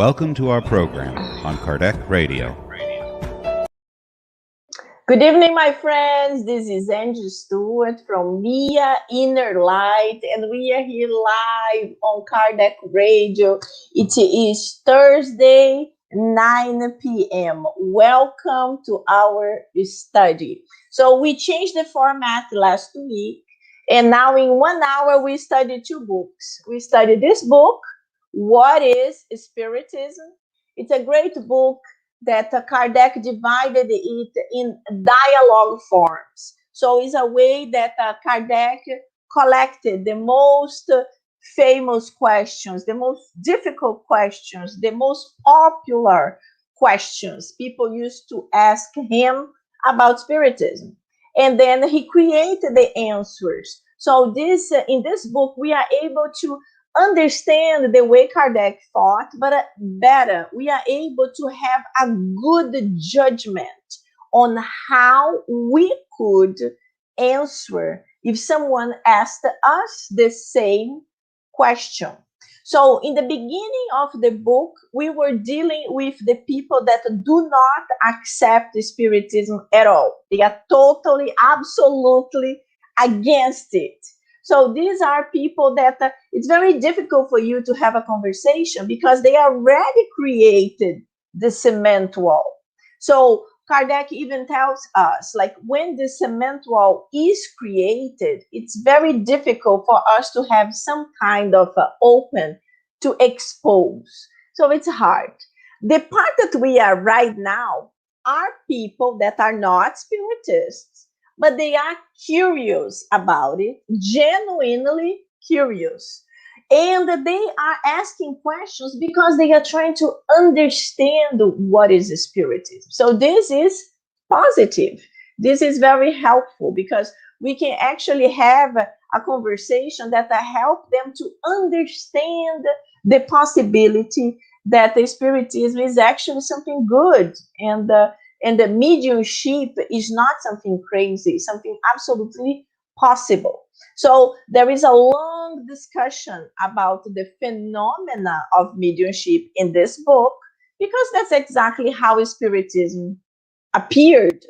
Welcome to our program on Kardec Radio. Good evening, my friends. This is Angy Stewart from Via Inner Light, and we are here live on Kardec Radio. It is Thursday, 9 p.m. Welcome to our study. So we changed the format last week, and now in 1 hour we study 2 books. We study this book, What is Spiritism? It's a great book that Kardec divided it in dialogue forms. So it's a way that Kardec collected the most famous questions, the most difficult questions, the most popular questions people used to ask him about Spiritism. And then he created the answers. So this in this book, we are able to understand the way Kardec thought, but better, we are able to have a good judgment on how we could answer if someone asked us the same question. So in the beginning of the book, we were dealing with the people that do not accept Spiritism at all. They are totally, absolutely against it. So these are people that it's very difficult for you to have a conversation because they already created the cement wall. So Kardec even tells us, like, when the cement wall is created, it's very difficult for us to have some kind of open to expose. So it's hard. The part that we are right now are people that are not spiritists, but they are curious about it, genuinely curious. And they are asking questions because they are trying to understand what is Spiritism. So this is positive. This is very helpful because we can actually have a conversation that help them to understand the possibility that the Spiritism is actually something good, and the mediumship is not something crazy, something absolutely possible. So there is a long discussion about the phenomena of mediumship in this book, because that's exactly how Spiritism appeared.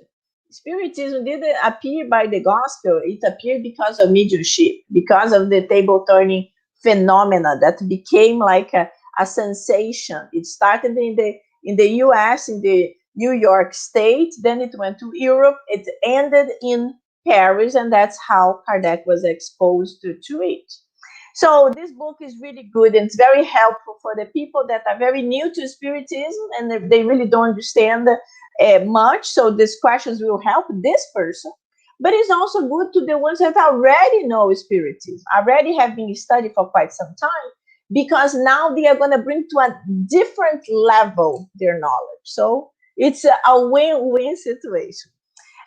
Spiritism didn't appear by the gospel, it appeared because of mediumship, because of the table turning phenomena that became like a sensation. It started in the US, in the New York State, then it went to Europe, it ended in Paris, and that's how Kardec was exposed to it. So this book is really good, and it's very helpful for the people that are very new to Spiritism and they really don't understand much. So these questions will help this person, but it's also good to the ones that already know Spiritism, already have been studied for quite some time, because now they are going to bring to a different level their knowledge. So it's a win-win situation.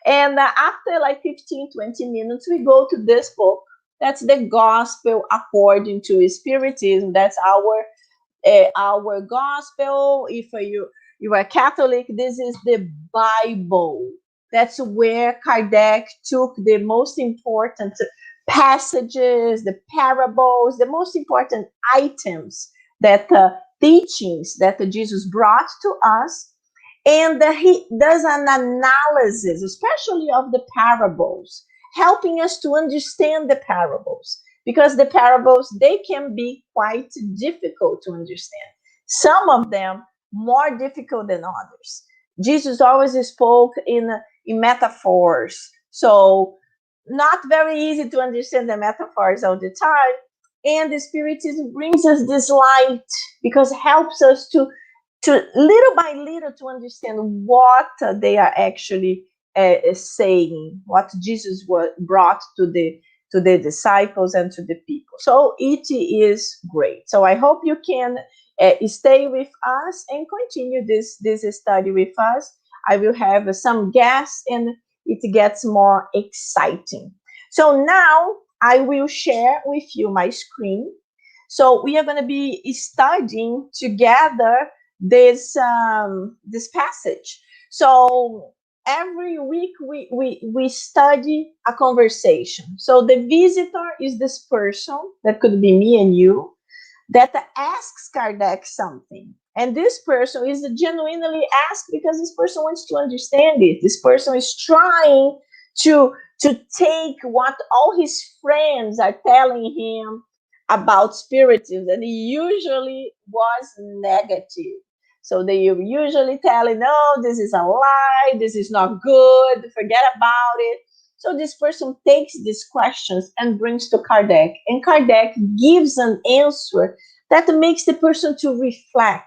And after like 15, 20 minutes, we go to this book. That's the Gospel According to Spiritism. That's our gospel. If you are Catholic, this is the Bible. That's where Kardec took the most important passages, the parables, the most important items, that teachings that Jesus brought to us. And he does an analysis, especially of the parables, helping us to understand the parables, because the parables, they can be quite difficult to understand. Some of them more difficult than others. Jesus always spoke in metaphors, so not very easy to understand the metaphors all the time. And the Spiritism brings us this light because it helps us to little by little to understand what they are actually saying, what Jesus brought to the disciples and to the people. So it is great. So I hope you can stay with us and continue this study with us. I will have some guests and it gets more exciting. So now I will share with you my screen. So we are going to be studying together this passage. So every week we study a conversation. So the visitor is this person, that could be me and you, that asks Kardec something. And this person is genuinely asked because this person wants to understand it. This person is trying to take what all his friends are telling him about spiritism, and he usually was negative. So they usually tell him, no, this is a lie, this is not good, forget about it. So this person takes these questions and brings to Kardec, and Kardec gives an answer that makes the person to reflect,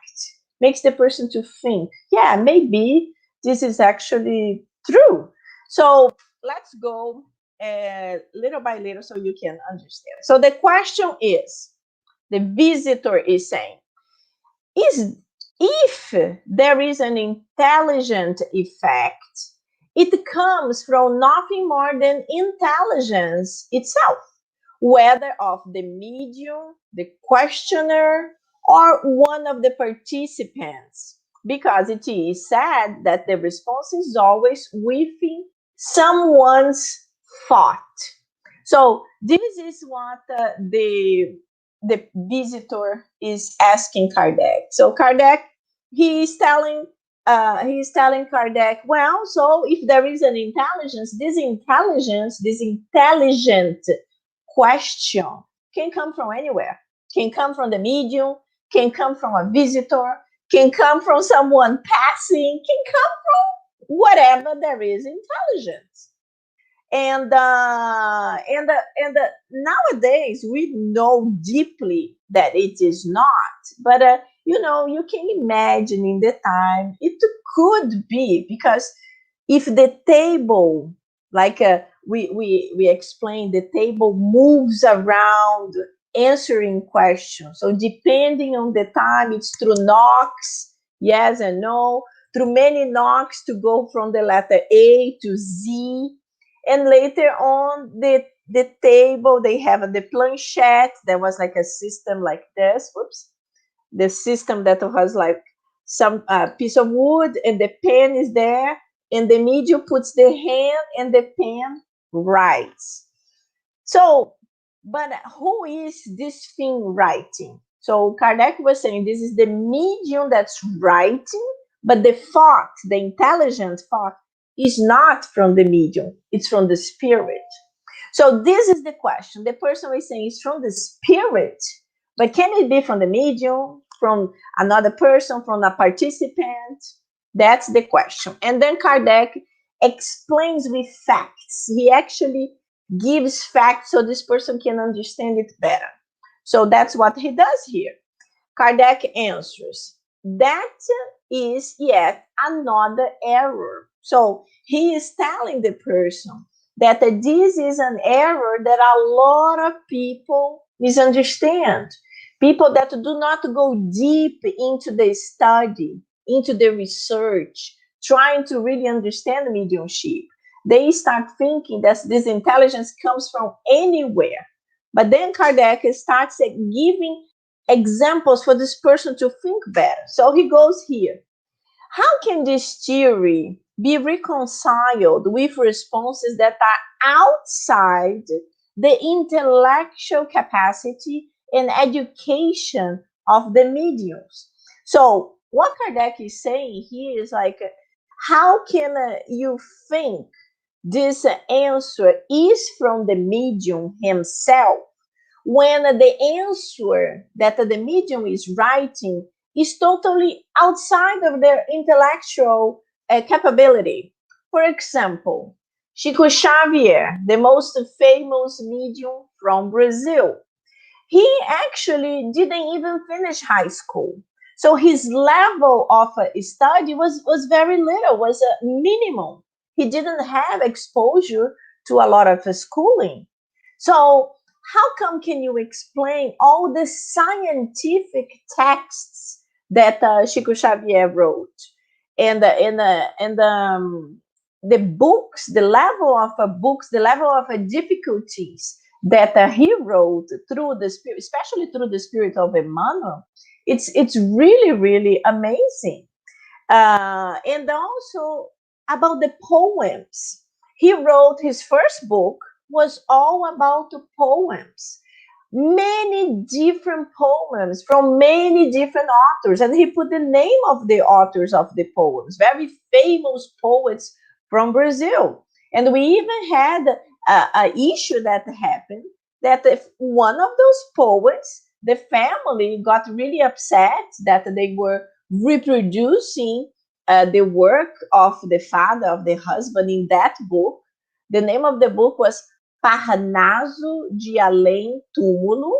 makes the person to think, yeah, maybe this is actually true. So let's go little by little so you can understand. So the question is, the visitor is saying, is if there is an intelligent effect, it comes from nothing more than intelligence itself, whether of the medium, the questioner, or one of the participants, because it is said that the response is always within someone's thought. So this is what the visitor is asking Kardec. So Kardec, he's telling Kardec, well, so if there is an intelligence, this intelligent question can come from anywhere, can come from the medium, can come from a visitor, can come from someone passing, can come from whatever there is intelligence. And nowadays we know deeply that it is not, but you can imagine in the time it could be, because if the table, like we explained, the table moves around answering questions, so depending on the time, it's through knocks, yes and no, through many knocks to go from the letter A to Z. And later on, the table, they have the planchette. There was like a system like this. Whoops. The system that was like some piece of wood, and the pen is there, and the medium puts the hand, and the pen writes. So, but who is this thing writing? So Kardec was saying this is the medium that's writing, but the thought, the intelligent thought, is not from the medium, it's from the spirit. So this is the question. The person is saying it's from the spirit, but can it be from the medium, from another person, from a participant? That's the question. And then Kardec explains with facts. He actually gives facts so this person can understand it better. So that's what he does here. Kardec answers, that is yet another error. So he is telling the person that this is an error that a lot of people misunderstand. People that do not go deep into the study, into the research, trying to really understand mediumship. They start thinking that this intelligence comes from anywhere. But then Kardec starts giving examples for this person to think better. So he goes here. How can this theory be reconciled with responses that are outside the intellectual capacity and education of the mediums? So what Kardec is saying here is like, how can you think this answer is from the medium himself, when the answer that the medium is writing is totally outside of their intellectual capability? For example, Chico Xavier, the most famous medium from Brazil, he actually didn't even finish high school. So his level of study was very little, was a minimum. He didn't have exposure to a lot of schooling. So how come can you explain all the scientific texts that Chico Xavier wrote, and the books, the level of books, the level of difficulties that he wrote through the spirit, especially through the spirit of Emmanuel? It's really really amazing. And also about the poems, he wrote his first book was all about the poems. many different poems from many different authors, and he put the name of the authors of the poems, very famous poets from Brazil. And we even had a issue that happened that if one of those poets, the family got really upset that they were reproducing the work of the father, of the husband in that book. The name of the book was Parnaso de Além Túmulo.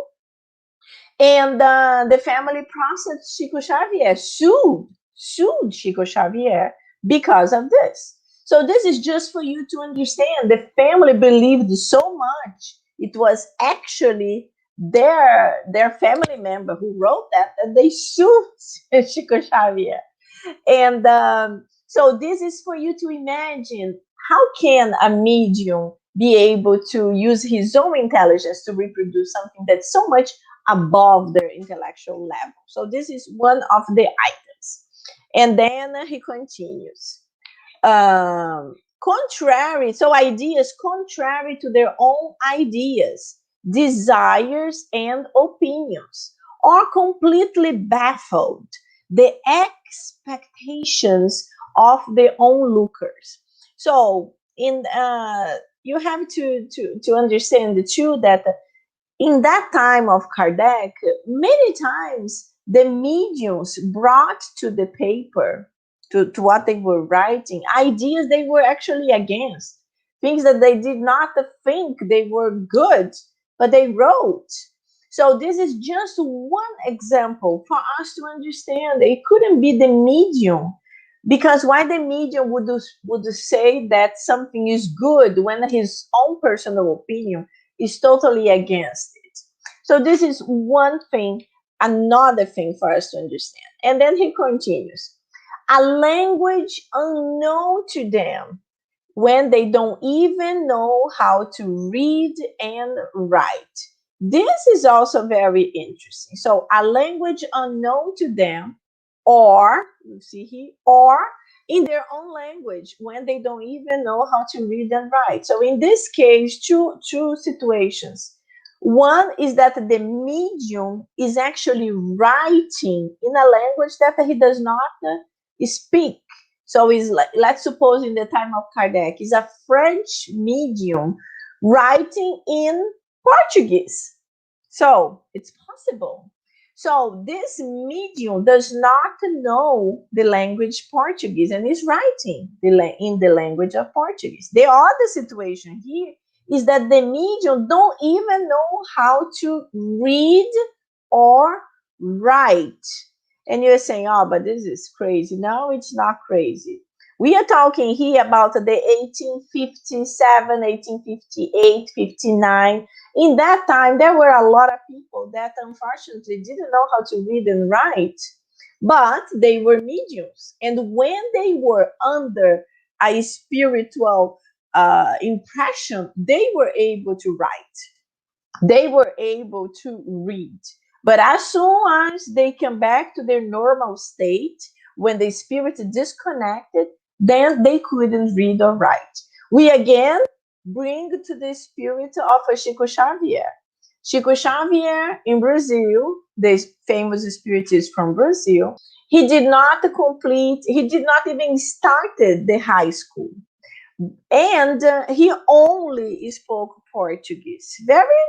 And the family processed Chico Xavier, sued Chico Xavier because of this. So this is just for you to understand. The family believed so much. It was actually their family member who wrote that, and they sued Chico Xavier. And so this is for you to imagine, how can a medium be able to use his own intelligence to reproduce something that's so much above their intellectual level. So this is one of the items. And then he continues. Contrary, so ideas contrary to their own ideas, desires, and opinions, or completely baffled the expectations of their onlookers. So in you have to understand too that in that time of Kardec, many times the mediums brought to the paper, to what they were writing, ideas they were actually against, things that they did not think they were good, but they wrote. So this is just one example for us to understand it couldn't be the medium, because why the medium would say that something is good when his own personal opinion is totally against it. So this is one thing, another thing for us to understand. And then he continues, a language unknown to them when they don't even know how to read and write. This is also very interesting. So a language unknown to them, or you see here, or in their own language when they don't even know how to read and write. So in this case, two situations. One is that the medium is actually writing in a language that he does not speak. So is like, let's suppose in the time of Kardec, is a French medium writing in Portuguese. So it's possible. So this medium does not know the language Portuguese and is writing in the language of Portuguese. The other situation here is that the medium don't even know how to read or write. And you're saying, oh, but this is crazy. No, it's not crazy. We are talking here about the 1857, 1858, 59. In that time, there were a lot of people that unfortunately didn't know how to read and write, but they were mediums. And when they were under a spiritual impression, they were able to write. They were able to read. But as soon as they come back to their normal state, when the spirit disconnected, then they couldn't read or write. We again bring to the spirit of Chico Xavier. Chico Xavier in Brazil, the famous spiritist from Brazil, he did not even started the high school. And he only spoke Portuguese. Very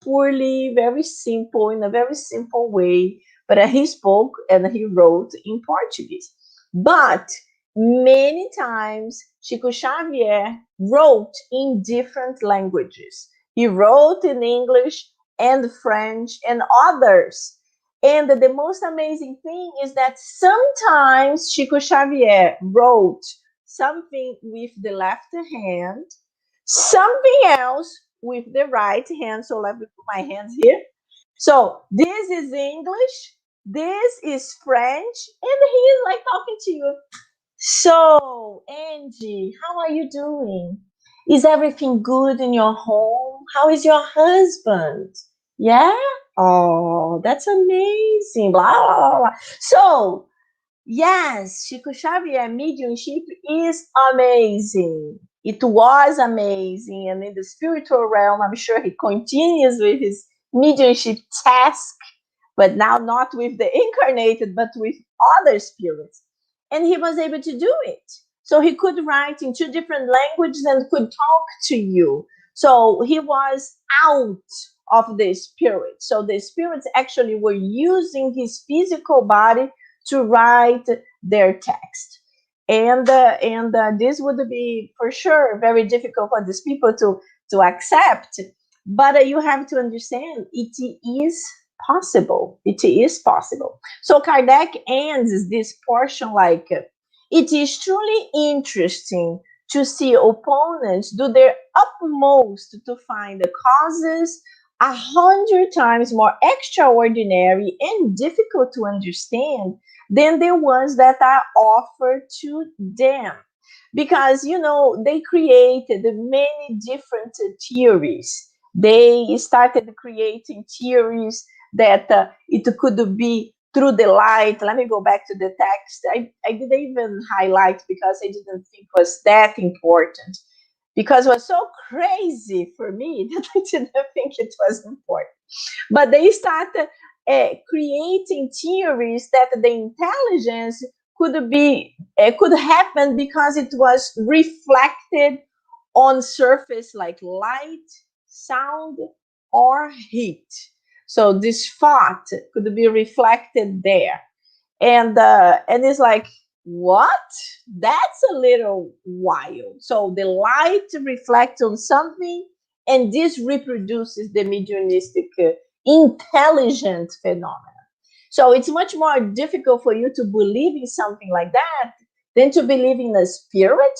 poorly, very simple, in a very simple way, but he spoke and he wrote in Portuguese. But many times, Chico Xavier wrote in different languages. He wrote in English and French and others. And the most amazing thing is that sometimes Chico Xavier wrote something with the left hand, something else with the right hand. So let me put my hands here. So this is English, this is French, and he is like talking to you. So, Angie, how are you doing? Is everything good in your home? How is your husband? Yeah? Oh, that's amazing. Blah, blah, blah, blah. So, yes, Chico Xavier mediumship is amazing. It was amazing. And in the spiritual realm, I'm sure he continues with his mediumship task, but now not with the incarnated, but with other spirits. And he was able to do it. So he could write in two different languages and could talk to you. So he was out of the spirit. So the spirits actually were using his physical body to write their text. And this would be for sure very difficult for these people to accept. But you have to understand it is possible. It is possible. So Kardec ends this portion like, it is truly interesting to see opponents do their utmost to find the causes 100 times more extraordinary and difficult to understand than the ones that are offered to them. Because, they created many different theories. They started creating theories that it could be through the light. Let me go back to the text. I didn't even highlight because I didn't think it was that important. Because it was so crazy for me that I didn't think it was important. But they started creating theories that the intelligence could happen because it was reflected on surface like light, sound, or heat. So this thought could be reflected there, and it's like, what? That's a little wild. So the light reflects on something, and this reproduces the mediumistic intelligent phenomena. So it's much more difficult for you to believe in something like that than to believe in a spirit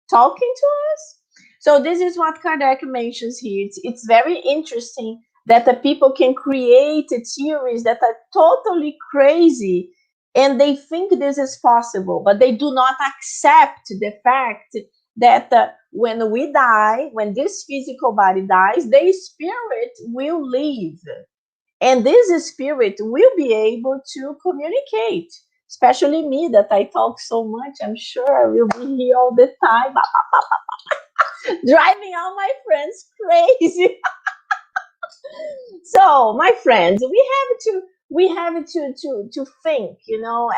talking to us. So this is what Kardec mentions here. It's very interesting that the people can create theories that are totally crazy, and they think this is possible, but they do not accept the fact that when we die, when this physical body dies, the spirit will leave. And this spirit will be able to communicate, especially me that I talk so much. I'm sure I will be here all the time, driving all my friends crazy. So, my friends, we have to think,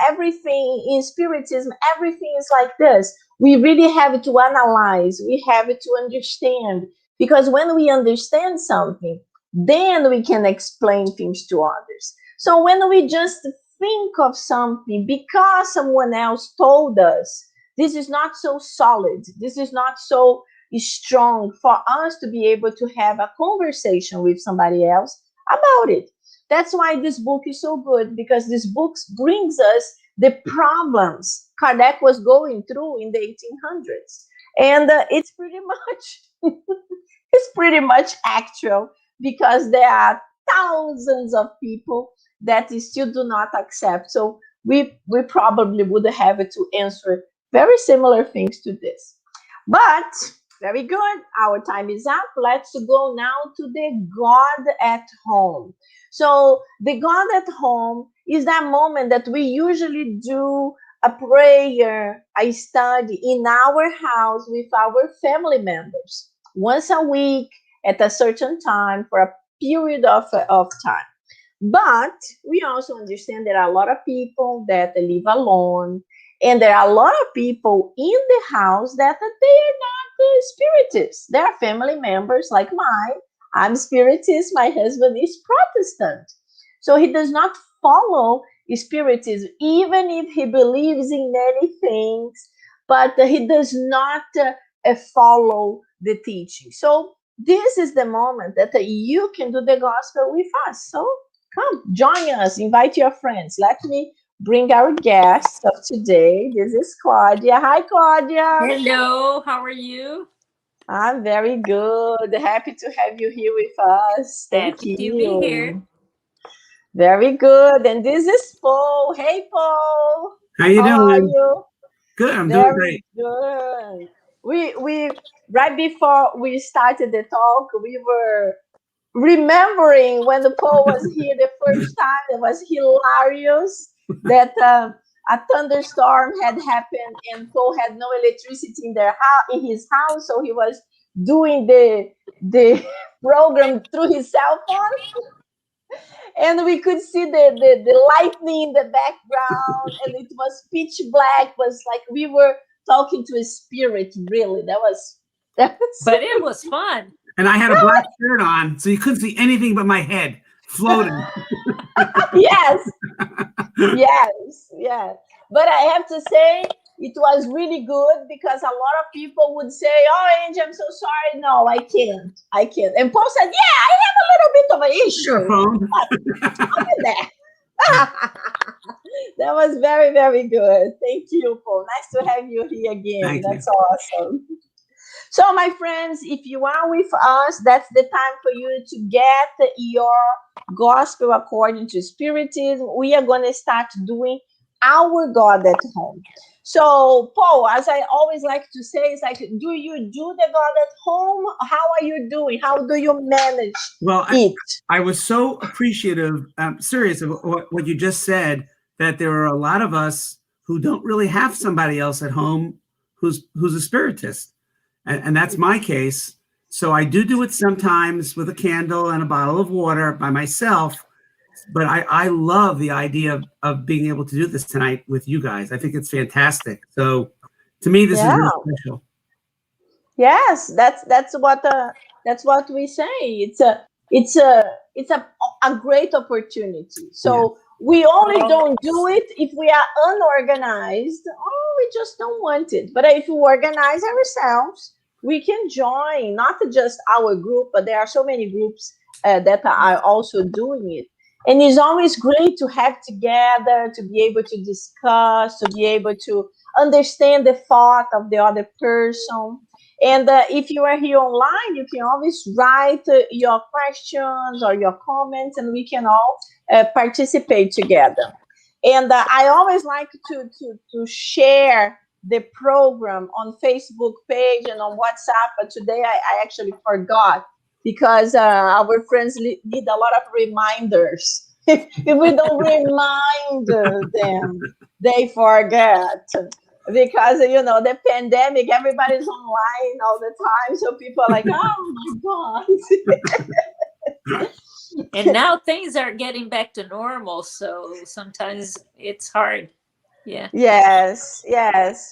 everything in spiritism, everything is like this. We really have to analyze, we have to understand, because when we understand something, then we can explain things to others. So when we just think of something because someone else told us, this is not so solid, this is not so strong for us to be able to have a conversation with somebody else about it. That's why this book is so good, because this book brings us the problems Kardec was going through in the 1800s, and it's pretty much it's pretty much actual, because there are thousands of people that still do not accept. So we probably would have to answer very similar things to this. But very good. Our time is up. Let's go now to the God at home. So, the God at home is that moment that we usually do a prayer, a study in our house with our family members once a week at a certain time for a period of time. But we also understand there are a lot of people that live alone, and there are a lot of people in the house that they are not spiritists. They are family members like mine. I'm spiritist, my husband is Protestant. So he does not follow spiritism, even if he believes in many things, but he does not follow the teaching. So this is the moment that you can do the gospel with us. So come, join us, invite your friends. Let me bring our guest of today. This is Claudia. Hi, Claudia. Hello, how are you? I'm very good. Happy to have you here with us. Thank Happy you. to be here. Very good. And this is Paul. Hey, Paul. How you How doing? are you? Good. I'm doing Very great. good. We right before we started the talk, we were remembering when the Paul was here the first time. It was hilarious that a thunderstorm had happened and Paul had no electricity in in his house, so he was doing the program through his cell phone. And we could see the lightning in the background, and it was pitch black. It was like we were talking to a spirit, really. That was But it was fun. And I had a black shirt on, so you couldn't see anything but my head floating. yes, yes. But I have to say, it was really good because a lot of people would say, "Oh, Angie, I'm so sorry. No, I can't." And Paul said, "Yeah, I have a little bit of an issue." I'll be there. That was very, very good. Thank you, Paul. Nice to have you here again. Thank That's you. awesome. So, my friends, if you are with us, that's the time for you to get your gospel according to Spiritism. We are going to start doing our God at home. So, Paul, as I always like to say, it's like, do you do the God at home? How are you doing? How do you manage it? I was so appreciative, serious of what you just said, that there are a lot of us who don't really have somebody else at home who's a spiritist. And that's my case. So I do it sometimes with a candle and a bottle of water by myself. But I love the idea of being able to do this tonight with you guys. I think it's fantastic. So to me, this is really special. Yes, that's what we say. It's a great opportunity. So we only don't do it if we are unorganized or we just don't want it. But if we organize ourselves, we can join not just our group, but there are so many groups that are also doing it. And it's always great to have together, to be able to discuss, to be able to understand the thought of the other person. And if you are here online, you can always write your questions or your comments, and we can all participate together. And I always like to share the program on Facebook page and on WhatsApp, but today I actually forgot because our friends need a lot of reminders. If we don't remind them, they forget. Because, the pandemic, everybody's online all the time. So people are like, oh my God. And now things are getting back to normal. So sometimes it's hard. Yeah. Yes.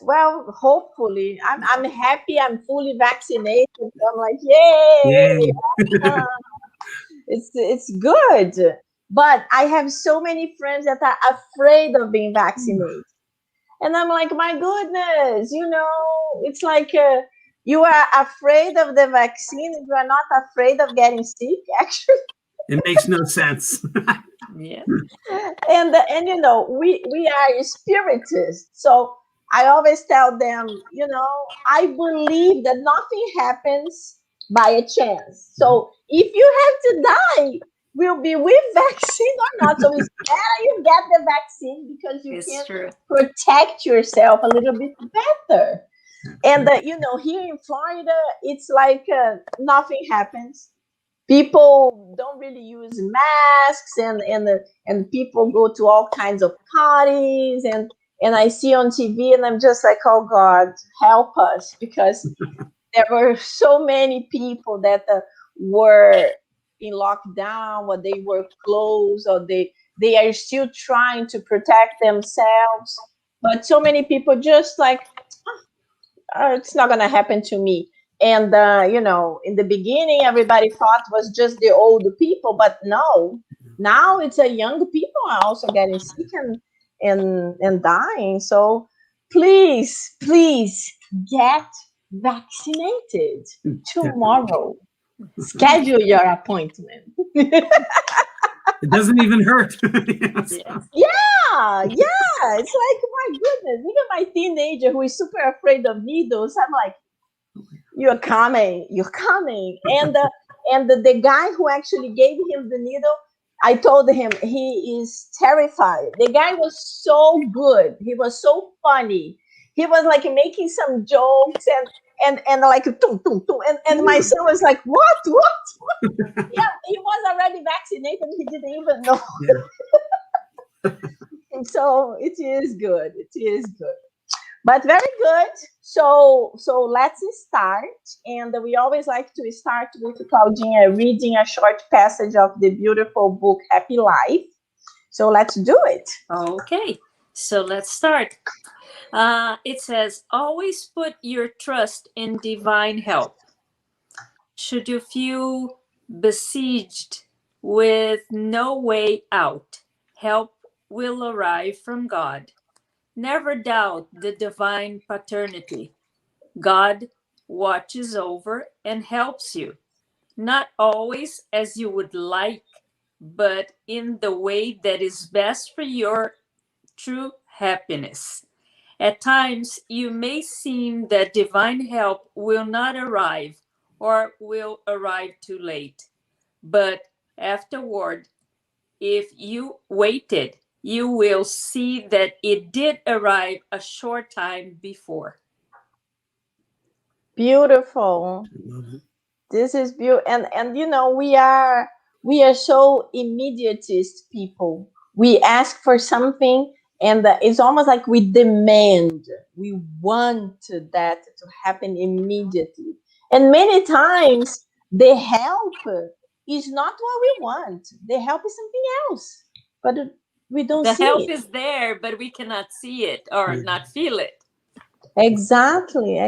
Well, hopefully, I'm happy. I'm fully vaccinated. I'm like, yay! It's good. But I have so many friends that are afraid of being vaccinated, and I'm like, my goodness, it's like you are afraid of the vaccine. You are not afraid of getting sick. Actually, it makes no sense. Yeah. And we are spiritists. So I always tell them, I believe that nothing happens by a chance. So if you have to die, we'll be with vaccine or not. So it's better you get the vaccine because you can protect yourself a little bit better. And here in Florida, it's like nothing happens. People don't really use masks, and people go to all kinds of parties, and I see on TV, and I'm just like, oh God, help us, because there were so many people that were in lockdown, or they were closed, or they are still trying to protect themselves. But so many people just like, it's not going to happen to me. And, in the beginning, everybody thought it was just the old people, but no, now it's young people are also getting sick and dying. So please get vaccinated tomorrow. Schedule your appointment. It doesn't even hurt. Yeah. It's like, my goodness, even my teenager who is super afraid of needles, I'm like, you're coming. And the guy who actually gave him the needle, I told him he is terrified. The guy was so good. He was so funny. He was like making some jokes and like tum, tum, tum. And my son was like, what? Yeah, he was already vaccinated. He didn't even know. Yeah. So it is good. But very good. So let's start. And we always like to start with Claudinha reading a short passage of the beautiful book Happy Life. So let's do it. Okay, so let's start. It says, always put your trust in divine help. Should you feel besieged with no way out, help will arrive from God. Never doubt the divine paternity. God watches over and helps you, not always as you would like, but in the way that is best for your true happiness. At times, you may seem that divine help will not arrive or will arrive too late. But afterward, if you waited, you will see that it did arrive a short time before. Beautiful. This is beautiful. And you know, we are so immediatist people. We ask for something, and it's almost like we demand, we want that to happen immediately. And many times the help is not what we want. The help is something else, but we don't The see help it. is there, but we cannot see it or not feel it. Exactly.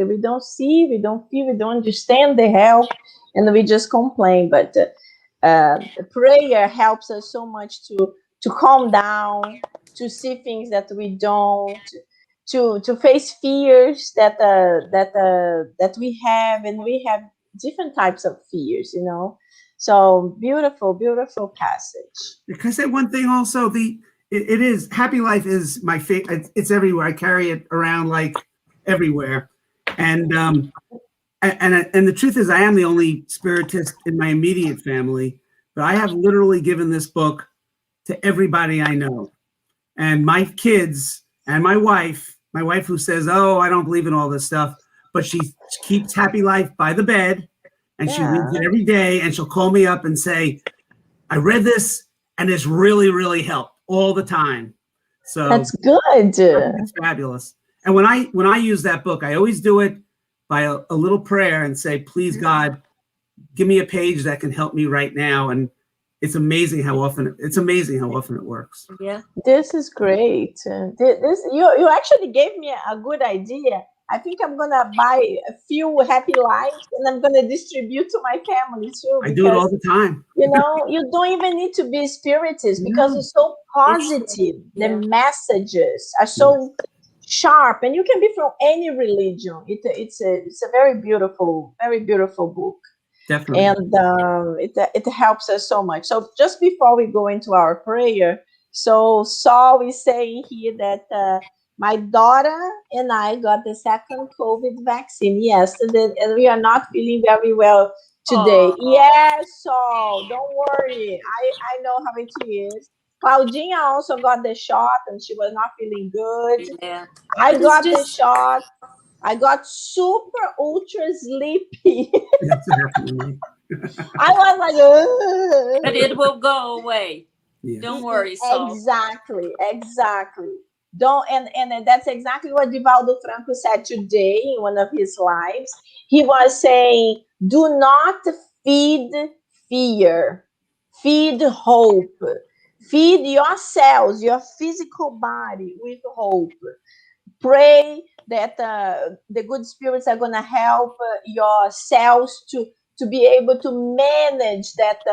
We don't see, we don't feel, we don't understand the help, and we just complain. But prayer helps us so much to calm down, to see things that we don't, to face fears that we have, and we have different types of fears, you know. So beautiful passage. Can I say one thing also? It is Happy Life is my favorite. It's everywhere. I carry it around like everywhere, and the truth is, I am the only spiritist in my immediate family, but I have literally given this book to everybody I know, and my kids and my wife who says, "Oh, I don't believe in all this stuff," but she keeps Happy Life by the bed, and she reads it every day, and she'll call me up and say, "I read this, and it's really, really helped all the time." So that's good. It's fabulous. And when I use that book, I always do it by a little prayer and say, "Please, God, give me a page that can help me right now." And it's amazing how often it works. Yeah, this is great. This you actually gave me a good idea. I think I'm gonna buy a few Happy Lives, and I'm gonna distribute to my family too. I do it all the time. You know, you don't even need to be spiritist because it's so positive. The messages are so sharp, and you can be from any religion. It's a very beautiful book. Definitely. And it helps us so much. So just before we go into our prayer, so Saul is saying here that my daughter and I got the second COVID vaccine yesterday, and we are not feeling very well today. Yes, Saul, don't worry. I know how it is. Claudinha also got the shot, and she was not feeling good. Yeah. I got the shot. I got super ultra sleepy. I was like, ugh. But it will go away. Yeah. Don't worry, Saul. Exactly. Don't and that's exactly what Divaldo Franco said today in one of his lives. He was saying, do not feed fear, feed hope. Feed your cells, your physical body with hope. Pray that the good spirits are going to help your cells to be able to manage that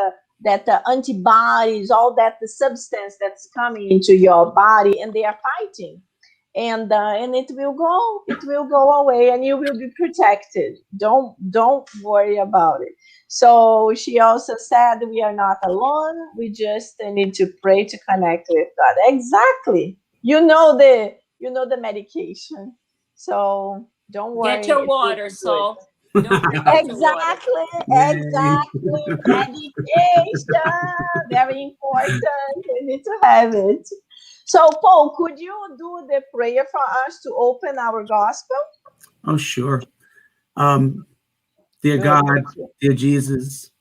antibodies, all that the substance that's coming into your body, and they are fighting, and it will go away, and you will be protected. Don't worry about it. So she also said we are not alone. We just need to pray to connect with God. Exactly. You know the medication. So don't worry. Get your water, Saul. Don't forget your water. Exactly. Medication. Very important. We need to have it. So, Paul, could you do the prayer for us to open our gospel? Oh, sure. Dear God, dear Jesus,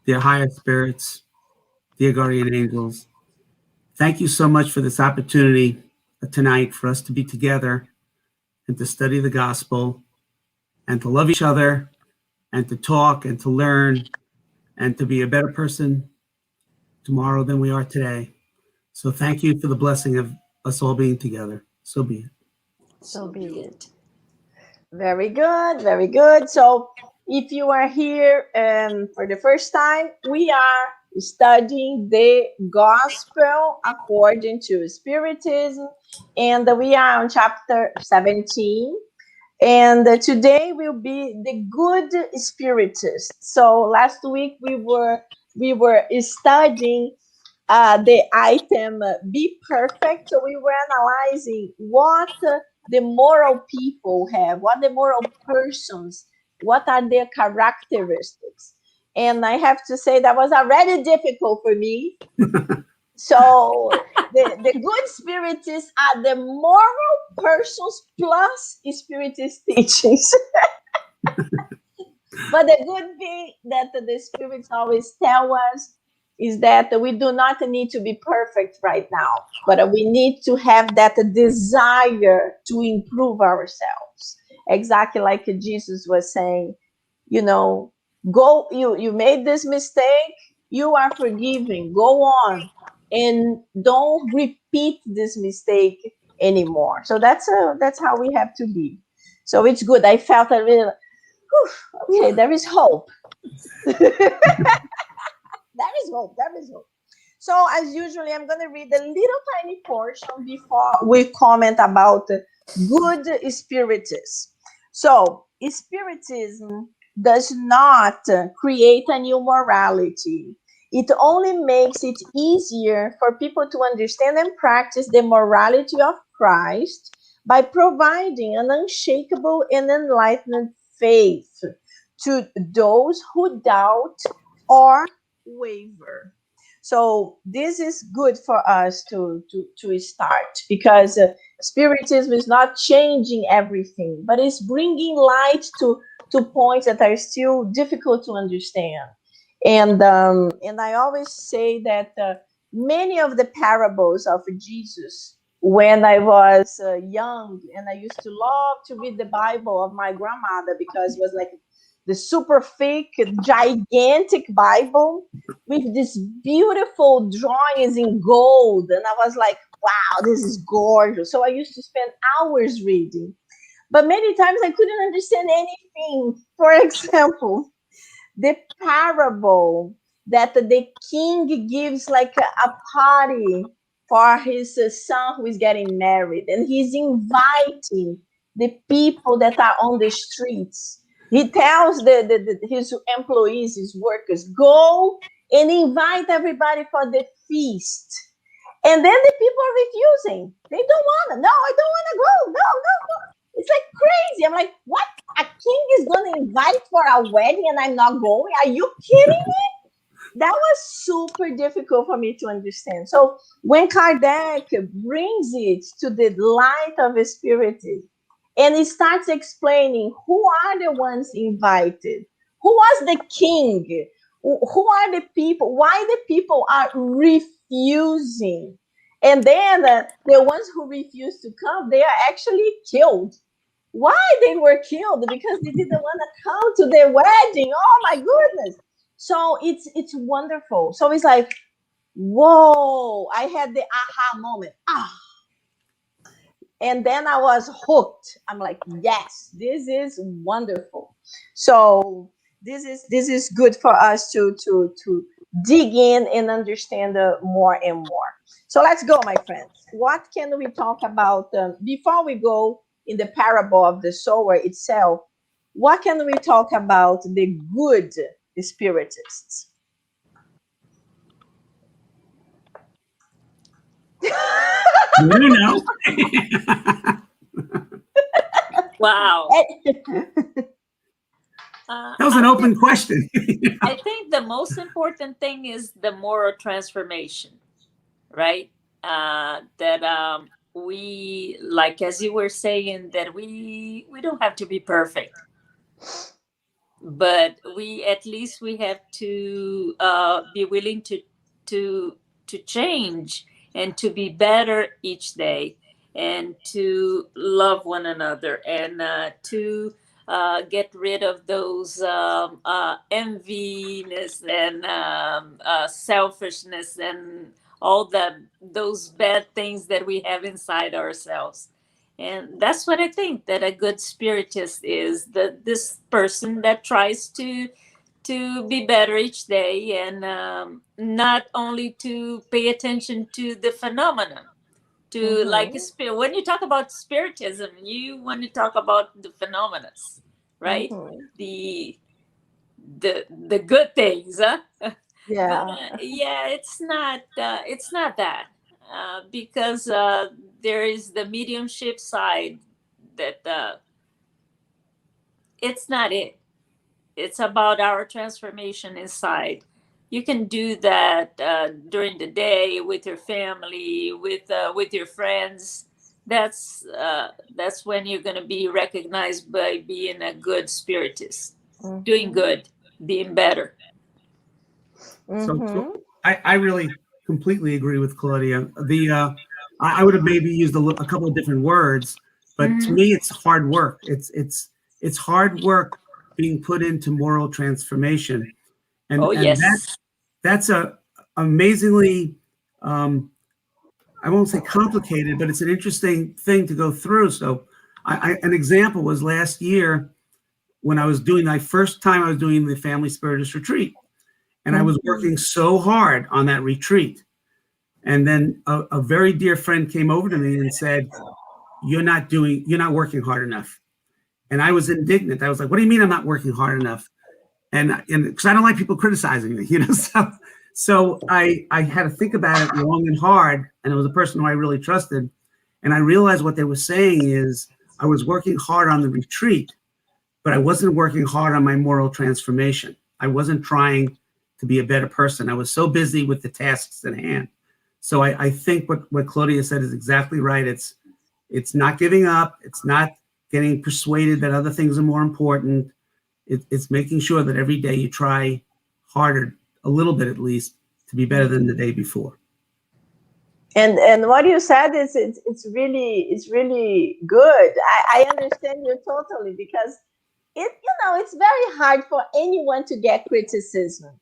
dear higher spirits, dear guardian angels, thank you so much for this opportunity tonight for us to be together and to study the gospel and to love each other and to talk and to learn and to be a better person tomorrow than we are today. So thank you for the blessing of us all being together. So be it. So be it. Very good, very good. So if you are here for the first time, we are studying the gospel according to Spiritism, and we are on chapter 17. And today will be the good spiritist. So last week we were studying the item be perfect. So we were analyzing what the moral people have, what the moral persons, what are their characteristics. And I have to say that was already difficult for me. So the good spiritists are the moral persons plus spiritist teachings. But the good thing that the spirits always tell us is that we do not need to be perfect right now, but we need to have that desire to improve ourselves. Exactly like Jesus was saying, you know, go, you made this mistake, you are forgiven, go on and don't repeat this mistake anymore. So that's how we have to be. So it's good. I felt a little, okay, there is hope. There is hope. There is hope. So as usually, I'm going to read a little tiny portion before we comment about good spiritists. So spiritism does not create a new morality. It only makes it easier for people to understand and practice the morality of Christ by providing an unshakable and enlightened faith to those who doubt or waver. So this is good for us to start, because Spiritism is not changing everything, but it's bringing light to points that are still difficult to understand. And I always say that many of the parables of Jesus, when I was young, and I used to love to read the Bible of my grandmother, because it was like the super thick, gigantic Bible with these beautiful drawings in gold. And I was like, wow, this is gorgeous. So I used to spend hours reading. But many times I couldn't understand anything. For example, the parable that the king gives like a party for his son who is getting married, and he's inviting the people that are on the streets. He tells his employees, his workers, go and invite everybody for the feast. And then the people are refusing. They don't want to. No, I don't want to go. No, no, no. It's like crazy. I'm like, what? A king is going to invite for a wedding and I'm not going? Are you kidding me? That was super difficult for me to understand. So when Kardec brings it to the light of Spiritism, and he starts explaining who are the ones invited, who was the king, who are the people, why the people are refusing. And then the ones who refuse to come, they are actually killed. Why they were killed? Because they didn't want to come to their wedding. Oh my goodness. So it's wonderful. So it's like, whoa, I had the aha moment. And then I was hooked. I'm like, yes, this is wonderful. So this is good for us to dig in and understand more and more. So let's go, my friends. What can we talk about before we go in the parable of the sower itself? What can we talk about the good spiritists? You know. Wow. That was an open question. I think the most important thing is the moral transformation, right? That we, like as you were saying, that we don't have to be perfect, but we at least we have to be willing to change and to be better each day. and to love one another, and to get rid of those enviness and selfishness and all those bad things that we have inside ourselves. And that's what I think that a good spiritist is, this person that tries to be better each day, and not only to pay attention to the phenomenon, to like when you talk about spiritism, you want to talk about the phenomena, right? the the good things, huh? Yeah. But yeah, it's not that, because there is the mediumship side that it's not it. It's about our transformation inside. You can do that during the day with your family, with your friends. That's when you're going to be recognized by being a good spiritist, doing good, being better. So I really completely agree with Claudia. I would have maybe used a couple of different words, but to me, it's hard work. It's hard work being put into moral transformation, and Oh, yes. that's a amazingly I won't say complicated, but it's an interesting thing to go through. So, an example was last year when I was doing my first time I was doing the Family Spiritist retreat. And I was working so hard on that retreat. And then a very dear friend came over to me and said, you're not working hard enough. And I was indignant. I was like, what do you mean I'm not working hard enough? And because I don't like people criticizing me, So I had to think about it long and hard. And it was a person who I really trusted. And I realized what they were saying is I was working hard on the retreat, but I wasn't working hard on my moral transformation. I wasn't trying to be a better person. I was so busy with the tasks at hand. So I think what Claudia said is exactly right. It's not giving up. It's not getting persuaded that other things are more important. It's making sure that every day you try harder, a little bit at least, to be better than the day before. And what you said is it's really good. I understand you totally, because it's very hard for anyone to get criticism,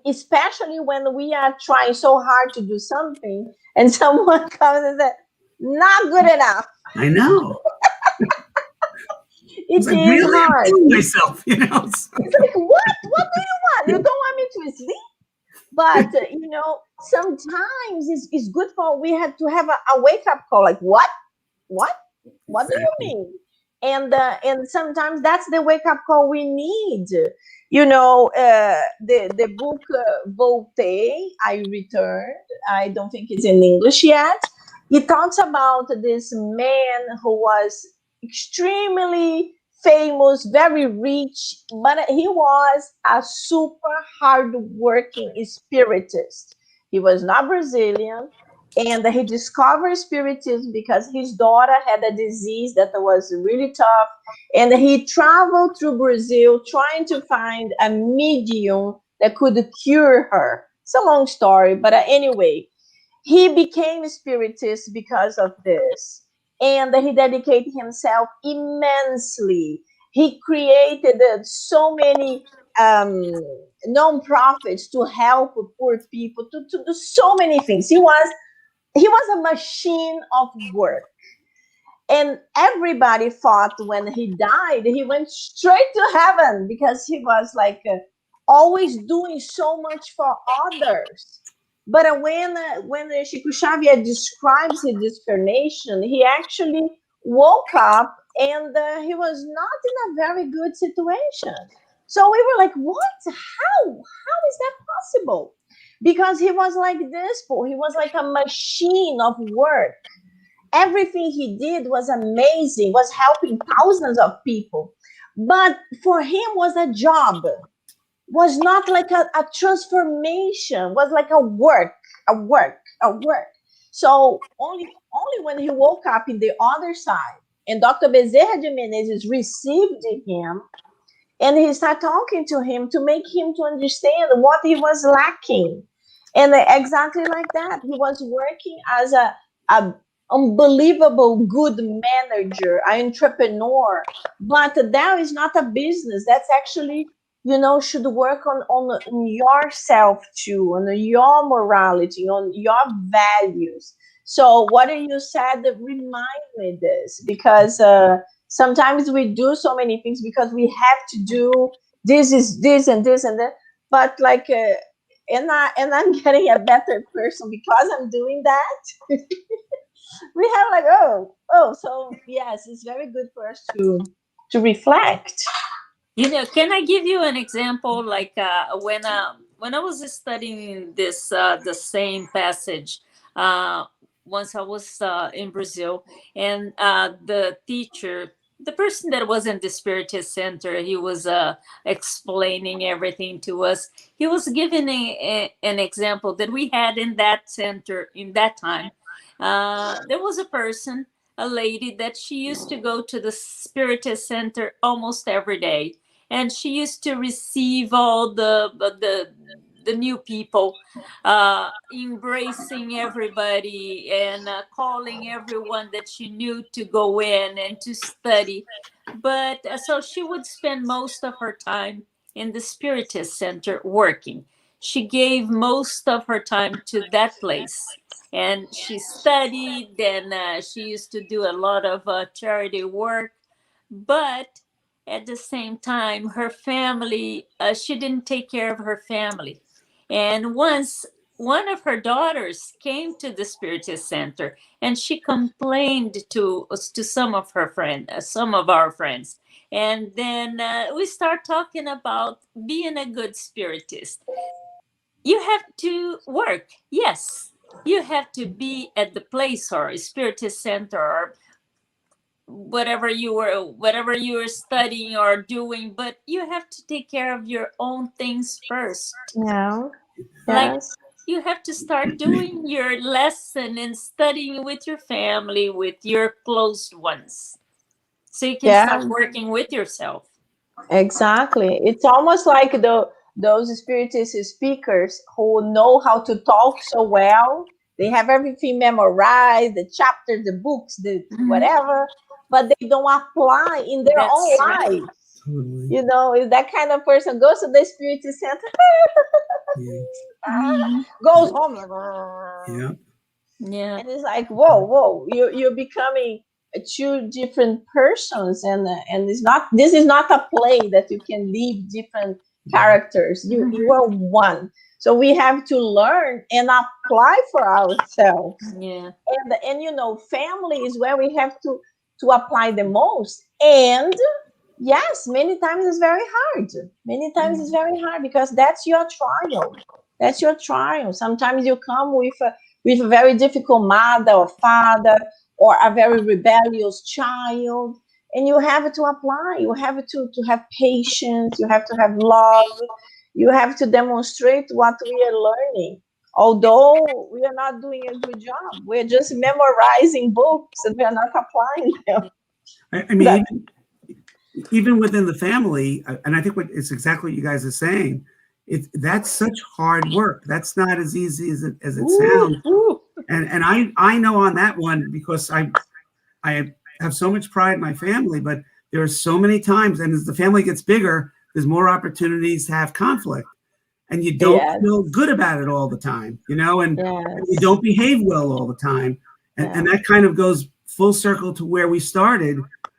especially when we are trying so hard to do something and someone comes and says, not good enough. I know. It is really hard. I'm myself, It's like, what do you want? You don't want me to sleep? But sometimes it's good we have to have a wake up call. Like, what do you mean? And sometimes that's the wake up call we need. The book Voltaire, I Returned. I don't think it's in English yet. It talks about this man who was extremely famous, very rich, but he was a super hard-working spiritist. He was not Brazilian, and he discovered Spiritism because his daughter had a disease that was really tough, and he traveled through Brazil trying to find a medium that could cure her. It's a long story, but anyway, he became a Spiritist because of this. And he dedicated himself immensely. He created so many non-profits to help poor people, to do so many things. He was a machine of work. And everybody thought when he died, he went straight to heaven because he was like always doing so much for others. But when Chico Xavier describes his discarnation, he actually woke up and he was not in a very good situation. So we were like, what? How is that possible? Because he was like this, he was like a machine of work. Everything he did was amazing, was helping thousands of people. But for him was a job, was not like a transformation, was like a work. So only when he woke up in the other side, and Dr. Bezerra de Menezes received him, and he started talking to him to make him to understand what he was lacking. And exactly like that, he was working as a unbelievable good manager, an entrepreneur, but that is not a business. That's actually, should work on yourself too, on your morality, on your values. So what you said remind me this, because sometimes we do so many things because we have to do this is this and this and that, but like and I'm getting a better person because I'm doing that. We have like, so yes, it's very good for us to reflect. Can I give you an example? Like when I was studying this the same passage, uh, once I was in Brazil, and the teacher, the person that was in the Spiritist Center, he was explaining everything to us. He was giving an example that we had in that center in that time. There was a person, a lady, that she used to go to the Spiritist Center almost every day, and she used to receive all the new people, embracing everybody and calling everyone that she knew to go in and to study. But so she would spend most of her time in the Spiritist Center working. She gave most of her time to that place, and she studied. Then she used to do a lot of charity work, but at the same time, her family, she didn't take care of her family. And once one of her daughters came to the Spiritist Center, and she complained to some of her friends, some of our friends. And then we start talking about being a good Spiritist. You have to work, yes. You have to be at the place or a Spiritist Center or whatever you were studying or doing, but you have to take care of your own things first. Yeah. Like, Yes. you have to start doing your lesson and studying with your family, with your close ones, so you can Yeah. start working with yourself. Exactly. It's almost like those spiritist speakers who know how to talk so well. They have everything memorized, the chapters, the books, the Mhm. whatever, but they don't apply in their own That's right. life. Totally. If that kind of person goes to the spiritist center, Yeah. Mhm. goes home, Yeah. Yeah. and it's like, whoa, you're becoming two different persons, and it's not. This is not a play that you can leave different characters. You Mhm. are one. So we have to learn and apply for ourselves. Yeah. And family is where we have to apply the most. And yes, many times it's very hard. Many times it's Mhm. very hard because that's your trial. That's your trial. Sometimes you come with a very difficult mother or father, or a very rebellious child, and you have to apply. You have to have patience. You have to have love. You have to demonstrate what we are learning. Although we are not doing a good job, we're just memorizing books and we are not applying them. I mean, That even within the family, and I think it's exactly what you guys are saying. That's such hard work. That's not as easy as it Ooh, sounds. ooh. And I know on that one because I have so much pride in my family, but there are so many times, and as the family gets bigger, there's more opportunities to have conflict, and you don't yes, feel good about it all the time, and you yes, don't behave well all the time, and yeah, that kind of goes full circle to where we started,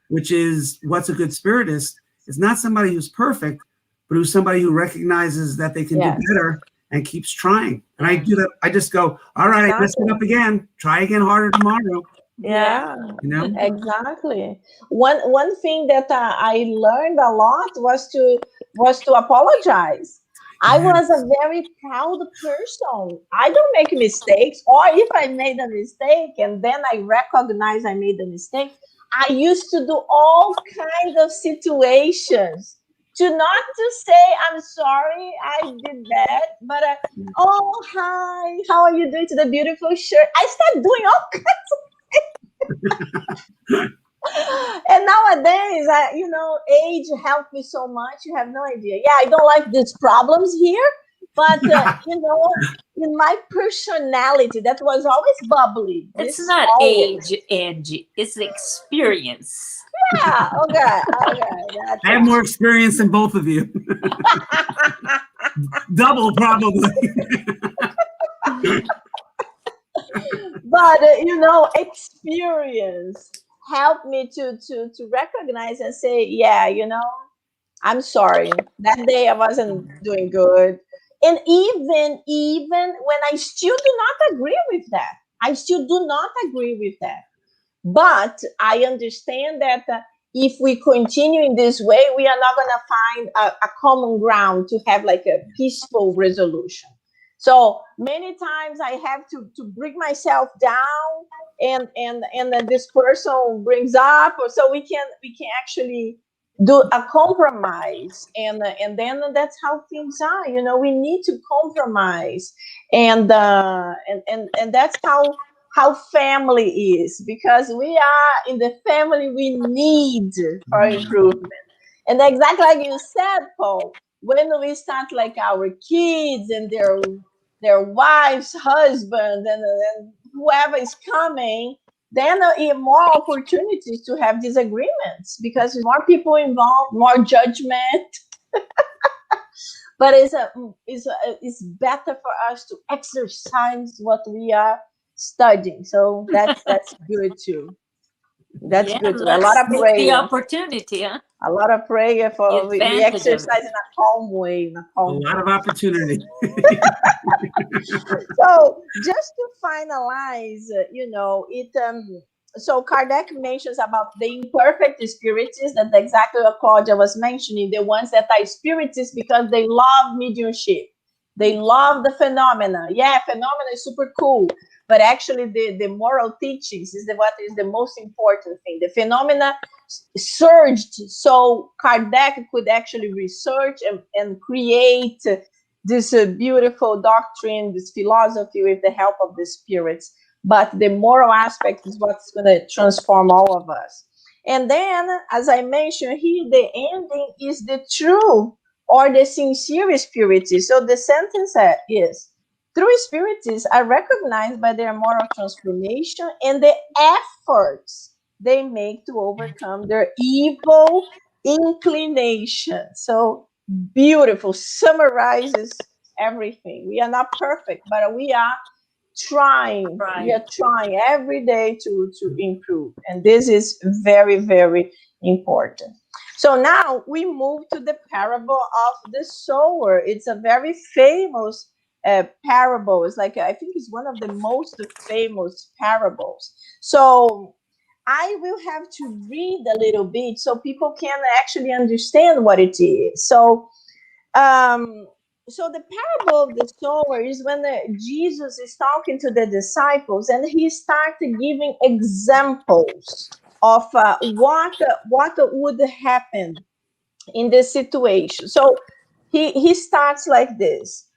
which is what's a good spiritist is not somebody who's perfect, but who's somebody who recognizes that they can do yes, better and keeps trying. And I yeah, do that. I just go, all right, I messed it exactly. up again. Try again harder tomorrow. Yeah. Yeah, You know? exactly. One thing that I learned a lot was to apologize. I Yeah. was a very proud person. I don't make mistakes, or if I made a mistake and then I recognize I made a mistake, I used to do all kinds of situations to not to say I'm sorry I did that, but oh hi, how are you doing to the beautiful shirt? I started doing all and nowadays, age helped me so much. You have no idea. Yeah, I don't like these problems here. But in my personality, that was always bubbly. It's This not always. age, Angie. It's experience. Yeah. Okay. That's I have more experience than both of you. Double, probably. But experience helped me to recognize and say, yeah, I'm sorry. That day I wasn't doing good. And even when I still do not agree with that, I still do not agree with that. But I understand that if we continue in this way, we are not going to find a common ground to have like a peaceful resolution. So many times I have to bring myself down, and then this person brings up, or so we can actually do a compromise, and then that's how things are. We need to compromise, and that's how family is, because we are in the family we need for improvement. And exactly like you said, Paul, when we start like our kids and their wives, husbands, and whoever is coming, then more opportunities to have disagreements, because more people involved, more judgment. But it's better for us to exercise what we are studying. So that's good too. That's good too. A lot of take the prayer. opportunity, huh? A lot of prayer for The we advantage of exercise in a calm way. In a A calm lot way. of opportunity. So just to finalize, so Kardec mentions about the imperfect spiritists. That's exactly what Claudia was mentioning. The ones that are spiritists because they love mediumship. They love the phenomena. Yeah, phenomena is super cool. But actually the moral teachings is what is the most important thing. The phenomena surged so Kardec could actually research and create this beautiful doctrine, this philosophy with the help of the spirits. But the moral aspect is what's going to transform all of us. And then, as I mentioned here, the ending is the true or the sincere spiritists. So the sentence is, true spiritists are recognized by their moral transformation and the efforts they make to overcome their evil inclination. So beautiful, summarizes everything. We are not perfect, but we are trying. Right. We are trying every day to improve. And this is very, very important. So now we move to the parable of the sower. It's a very famous parable. It's like, I think it's one of the most famous parables. So I will have to read a little bit so people can actually understand what it is. So the parable of the sower is when Jesus is talking to the disciples, and he started giving examples of what would happen in this situation. So he starts like this.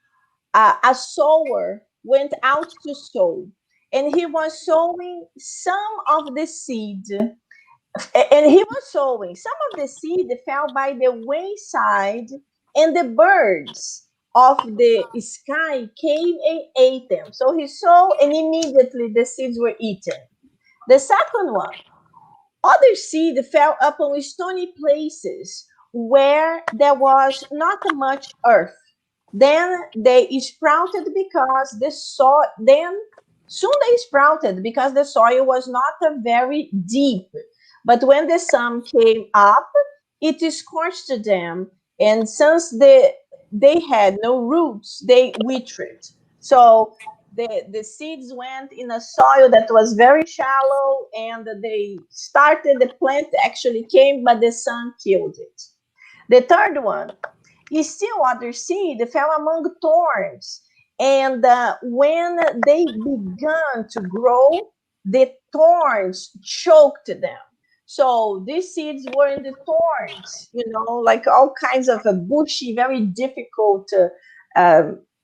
A sower went out to sow, and he was sowing some of the seed. And he was sowing. Some of the seed fell by the wayside, and the birds of the sky came and ate them. So he sowed, and immediately the seeds were eaten. The second one, other seed fell upon stony places where there was not much earth. Then they sprouted because the soil. Then soon they sprouted because the soil was not very deep. But when the sun came up, it scorched them, and since they had no roots, they withered. So the seeds went in a soil that was very shallow, and the plant actually came, but the sun killed it. The third one, still other seed fell among thorns, and when they began to grow, the thorns choked them. So these seeds were in the thorns, like all kinds of bushy, very difficult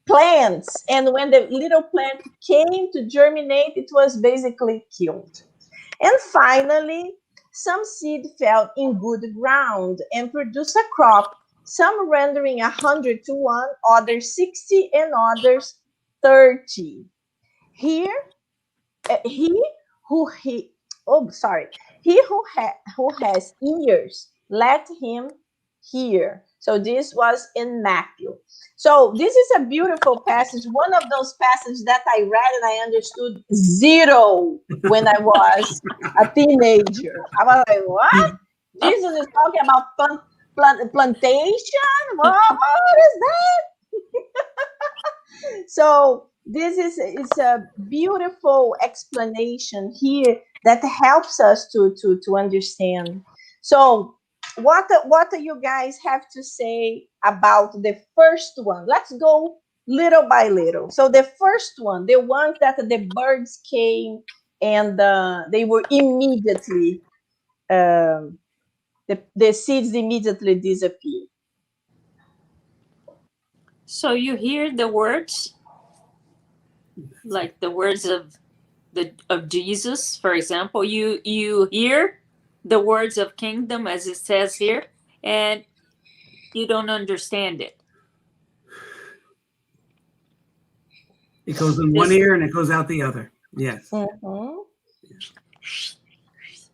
plants. And when the little plant came to germinate, it was basically killed. And finally, some seed fell in good ground and produced a crop some rendering 100 to 1, others 60, and others 30. Here, he who has ears, let him hear. So this was in Matthew. So this is a beautiful passage, one of those passages that I read and I understood zero when I was a teenager. I was like, what? Jesus is talking about plantation? What is that? So this is a beautiful explanation here that helps us to understand. So what do you guys have to say about the first one? Let's go little by little. So the first one, the ones that the birds came and they were immediately the seeds immediately disappeared. So you hear the words, like the words of Jesus, for example. You hear the words of kingdom, as it says here, and you don't understand it. It goes in one ear and it goes out the other. Yes. Mm-hmm.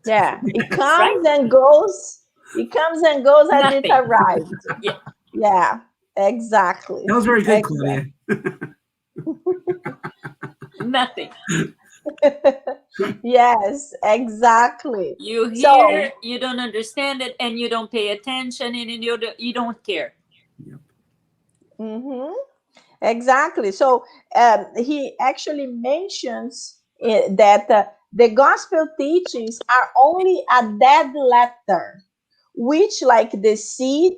Yeah, it comes and goes. It comes and goes as it arrived. Yeah. Yeah, exactly. That was very good, Claudia. Nothing. Yes, exactly. You hear, you don't understand it, and you don't pay attention, and you don't care. Yep. Mm-hmm. Exactly. So he actually mentions that the gospel teachings are only a dead letter, which, like the seed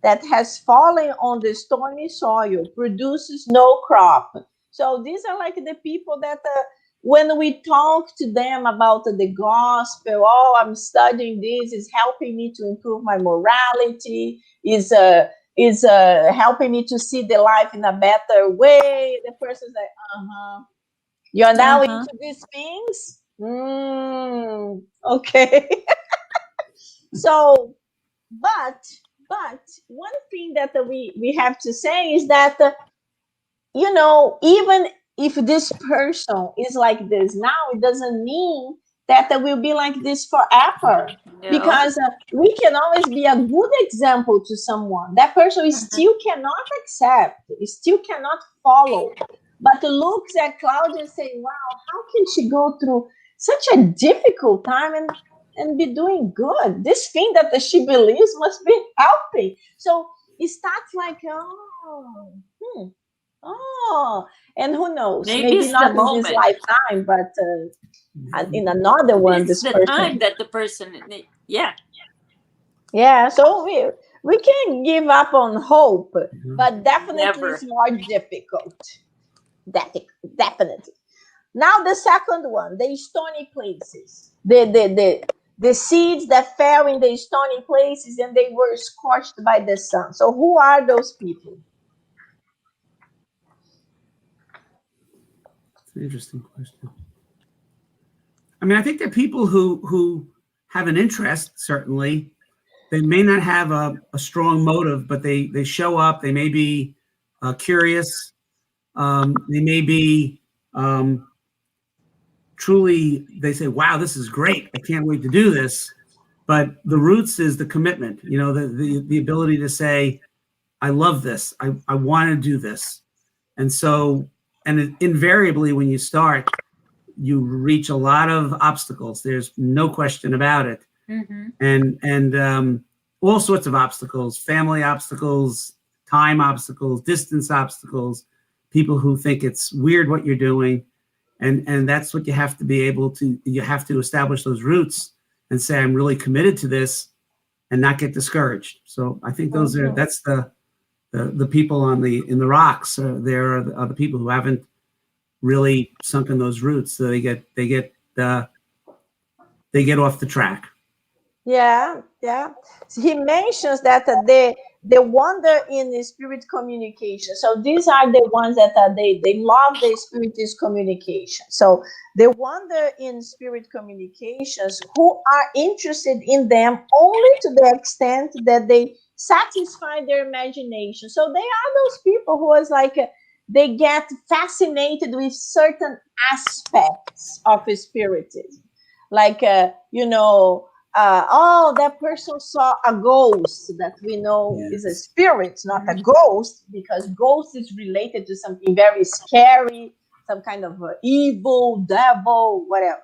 that has fallen on the stony soil, produces no crop. So these are like the people that when we talk to them about the gospel, oh, I'm studying this, is helping me to improve my morality, is helping me to see the life in a better way. The person's like, you're now into these things? Okay. So, but one thing that we have to say is that, even if this person is like this now, it doesn't mean that they will be like this forever. No. Because we can always be a good example to someone. That person still cannot accept, still cannot follow, but looks at Claudia and say, wow, how can she go through such a difficult time and be doing good? This thing that she believes must be helping. So it starts like, and who knows? Maybe not in this lifetime, but in another one. This is the time that the person, yeah. So we can give up on hope, but definitely it's more difficult. Definitely. Now the second one, the stony places, the seeds that fell in the stony places and they were scorched by the sun. So who are those people? It's an interesting question. I mean, I think they're people who have an interest, certainly. They may not have a strong motive, but they show up. They may be curious. They may be truly, they say, wow, this is great. I can't wait to do this. But the roots is the commitment, the ability to say, I love this. I want to do this. And so, and invariably when you start, you reach a lot of obstacles. There's no question about it. And all sorts of obstacles, family obstacles, time obstacles, distance obstacles, people who think it's weird what you're doing. And that's what you have to be able to, you have to establish those roots and say, I'm really committed to this and not get discouraged. So I think that's the people in the rocks. There are the people who haven't really sunken those roots. So they get off the track. Yeah. So he mentions that the wonder in the spirit communication. So these are the ones that they love the spiritist communication. So the wonder in spirit communications, who are interested in them only to the extent that they satisfy their imagination. So they are those people who is like they get fascinated with certain aspects of spiritism, like oh, that person saw a ghost that we know is a spirit, not a ghost, because ghost is related to something very scary, some kind of evil, devil, whatever.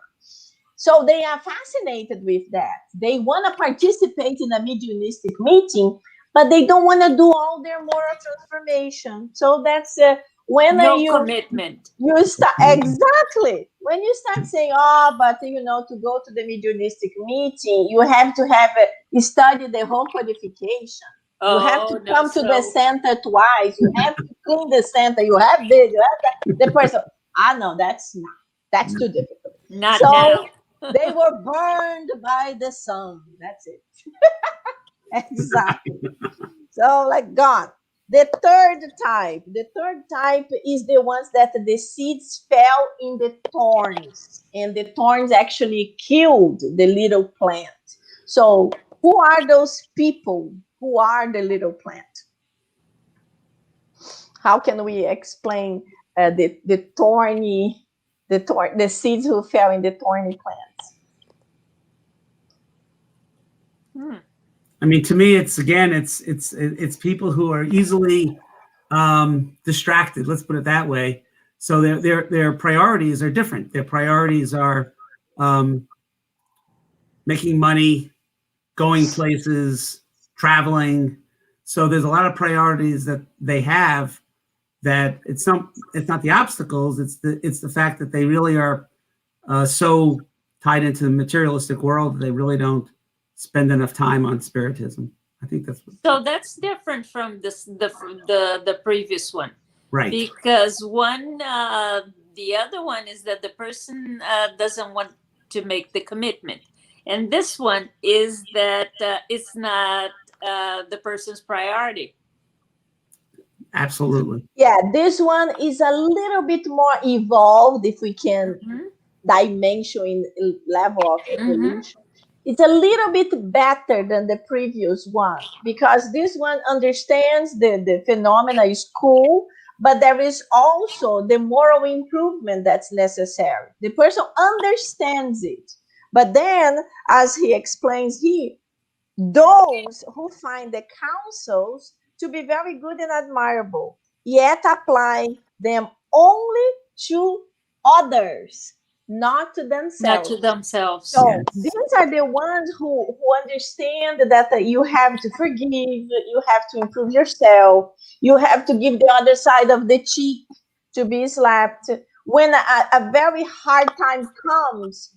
So they are fascinated with that. They want to participate in a mediumistic meeting, but they don't want to do all their moral transformation. So that's when No you commitment. you start exactly when you start saying, oh, but to go to the mediumistic meeting, you have to have study the whole qualification. You have to come to the center twice. You have to clean the center. You have this. You have that. The person, no, that's too difficult. Not so now. they were burned by the sun. That's it. Exactly. So, like, gone. The third type is the ones that the seeds fell in the thorns, and the thorns actually killed the little plant. So, who are those people? Who are the little plant? How can we explain the seeds who fell in the thorny plants? I mean, to me, it's people who are easily distracted. Let's put it that way. So their priorities are different. Their priorities are making money, going places, traveling. So there's a lot of priorities that they have. That it's not the obstacles. It's the fact that they really are so tied into the materialistic world that they really don't spend enough time on spiritism. I think that's what. So that's different from the previous one, Right? Because the other one is that the person doesn't want to make the commitment, and this one is that it's not the person's priority. Absolutely. Yeah, this one is a little bit more evolved, if we can dimension in level of evolution. It's a little bit better than the previous one, because this one understands the phenomena is cool, but there is also the moral improvement that's necessary. The person understands it, but then, as he explains here, those who find the counsels to be very good and admirable, yet apply them only to others, not to themselves. Not to themselves. So these are the ones who understand that you have to forgive, you have to improve yourself, you have to give the other side of the cheek to be slapped. When a very hard time comes,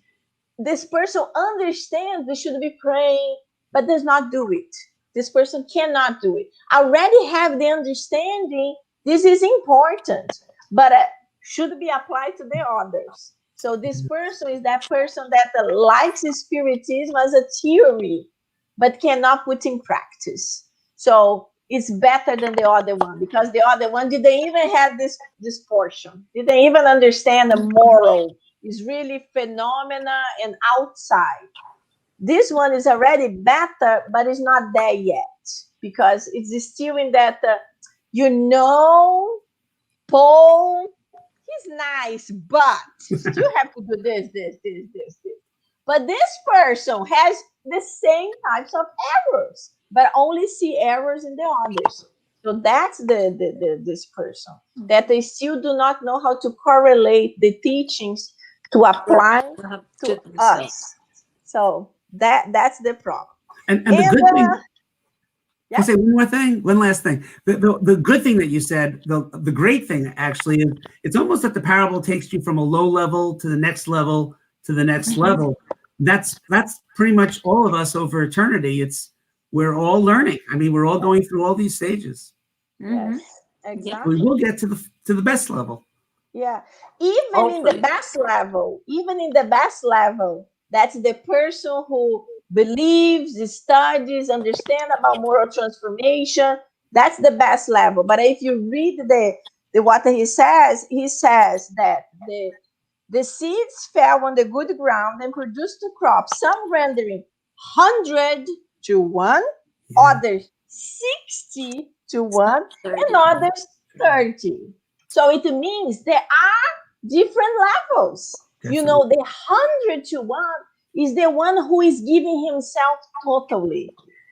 this person understands they should be praying, but does not do it. This person cannot do it. Already have the understanding this is important, but should be applied to the others. So this person is that person that likes spiritism as a theory, but cannot put in practice. So it's better than the other one, because the other one didn't even have this portion, didn't even understand the moral. Is really phenomena and outside. This one is already better, but it's not there yet, because it's still in that, Paul, he's nice, but you have to do this. But this person has the same types of errors, but only see errors in the others. So that's this person, that they still do not know how to correlate the teachings to apply to us. So that's the problem. And the good thing. Can I say one last thing? The good thing that you said, the great thing actually is it's almost that the parable takes you from a low level to the next level to the next level. That's pretty much all of us over eternity. We're all learning. I mean, we're all going through all these stages. Yes, exactly. We will get to the best level. Yeah, even in the best level, that's the person who believes, studies, understand about moral transformation. That's the best level. But if you read the what he says that the seeds fell on the good ground and produced a crop, some rendering 100 to 1, others 60 to 1 30. and others 30. So it means there are different levels. You know, the 100 to 1 is the one who is giving himself totally.